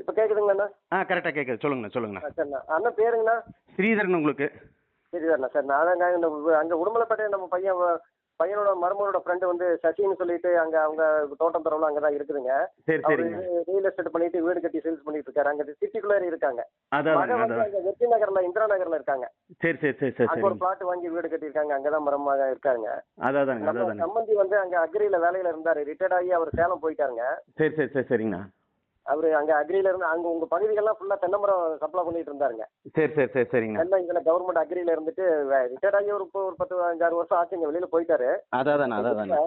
இப்போ கேட்குதுங்களாண்ணா? கரெக்டாக கேட்குது. சொல்லுங்கண்ணா சொல்லுங்கண்ணா. சரிண்ணா. அண்ணன் பேருங்கண்ணா? ஸ்ரீதரன் உங்களுக்கு. சரிதாண்ணா. சார் நான் இந்த அங்கே உடுமலைப்பேட்டை நம்ம பையனோட மருமகனோட ஃப்ரெண்டு வந்து சசின்னு சொல்லிட்டு அங்கே அவங்க தோட்டம் தரவுல அங்கே தான் இருக்குதுங்க. சரி அவர் சரிங்க. ரியல் எஸ்டேட் பண்ணிட்டு வீடு கட்டி சேல்ஸ் பண்ணிட்டு இருக்காரு. அங்கே சிட்டிக்குள்ளே இருக்காங்க. அதான் மகன் வந்து அதான். அங்கே வெற்றி நகரில் இந்திரா நகரில் இருக்காங்க. சரி சரி சரி சரி அங்கே ஒரு சரிங்க. பிளாட் வாங்கி வீடு கட்டியிருக்காங்க. அங்கே தான் மரமாக இருக்காங்க. அதாதாங்க நம்ம அதாதாங்க. சம்பந்தி வந்து அங்கே அக்ரியில் வேலையில் இருந்தார். ரிட்டையர்ட் ஆகி அவர் சேலம் போயிட்டாருங்க. சரி சரி சரி சரிங்கண்ணா. அவர் அங்கே அக்ரியில் இருந்து அங்கே உங்கள் பகுதிகள்லாம் ஃபுல்லாக தென்னை மரம் சப்ளை பண்ணிட்டு இருந்தாருங்க. சரி சரி சரி சரிங்கண்ணா. தென்னை இதில் கவர்மெண்ட் அக்ரியில் இருந்துட்டு ரிட்டையர்ட் ஆகி ஒரு 10 5 வருஷம் ஆச்சுங்க. வெளியில் போயிட்டாரு. அதாதாண்ணா அதாதாண்ணா.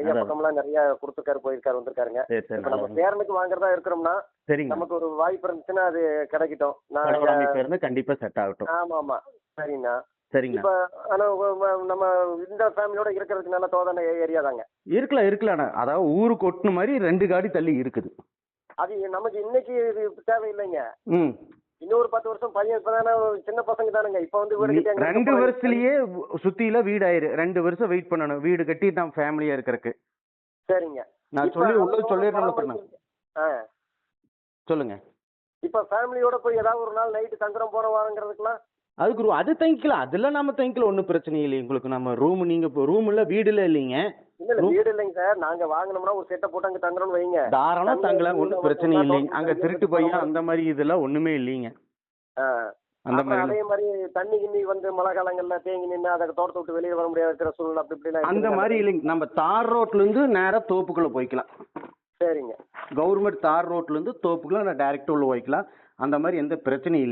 ஏரியா பக்கம்லாம் நிறைய கொடுத்துருக்காரு, போயிருக்காரு, வந்திருக்காருங்க. சரி சரி இப்போ நம்ம பேரனுக்கு வாங்குறதா இருக்கிறோம்னா சரிங்க. நமக்கு ஒரு வாய்ப்பு இருந்துச்சுன்னா அது கிடைக்கட்டும். பரவாயில்ல, இப்போ இருந்து கண்டிப்பாக செட் ஆகட்டும். ஆமாம் ஆமாம். சரிங்கண்ணா. சரிங்கண்ணா. இப்போ ஆனால் நம்ம இந்த ஃபேமிலியோட இருக்கிறதுக்கு நல்ல தோதான ஏரியா தாங்க. இருக்கலாம் இருக்கலாண்ணா. அதாவது ஊருக்கு ஒட்டுன மாதிரி 2 காடி தள்ளி இருக்குது. அது நமக்கு இன்னைக்கு இது தேவையில்லைங்க. ம். இன்னொரு 10 வருஷம் பையன் இப்பதானே சின்ன பசங்க தானுங்க. இப்போ வந்து வீடு கட்டி 2 வருஷத்துலயே சுத்தியில வீடு ஆயிரு. 2 வருஷம் வெயிட் பண்ணணும் வீடு கட்டி நம்ம ஃபேமிலியா இருக்கறதுக்கு. சரிங்க. நான் சொல்லி உள்ள சொல்லிடுறேன். ஆ சொல்லுங்க. இப்போ ஃபேமிலியோட போய் ஏதாவது ஒரு நாள் நைட்டு தங்குறோம் போற வாரங்கிறதுக்குலாம் அதுக்கு அது தங்கிக்கலாம். அதெல்லாம் நம்ம தங்கிக்கலாம், ஒன்றும் பிரச்சனை இல்லை. உங்களுக்கு நம்ம ரூம், நீங்க இப்போ ரூம்ல வீடுல இல்லைங்க. இல்ல வீடு இல்லைங்க சார். நாங்க வாங்கினோம்னா ஒரு செட்டை போட்டு அங்க தங்குறோம்னு வைங்க. தாராளம் தங்கலாம், ஒன்றும் பிரச்சனை இல்லைங்க. அங்க திருட்டு பையன் அந்த மாதிரி இதெல்லாம் ஒண்ணுமே இல்லைங்க. அந்த மாதிரி அதே மாதிரி தண்ணி கிண்ணி வந்து மழை காலங்கள்ல தேங்கி நின்று அதை தோட்டத்தை விட்டு வெளியே வர முடியாத இருக்கிற சூழ்நிலை அப்படி இப்படிலாம் அந்த மாதிரி இல்லைங்க. நம்ம தார் ரோட்ல இருந்து நேரா தோப்புக்குள்ள போய்க்கலாம். சரிங்க. கவர்மெண்ட் தார் ரோட்ல இருந்து தோப்புக்குள்ள நான் டைரக்டா உள்ள போய்க்கலாம். அந்த மாதிரி எந்த பிரச்சனையும் இல்லை.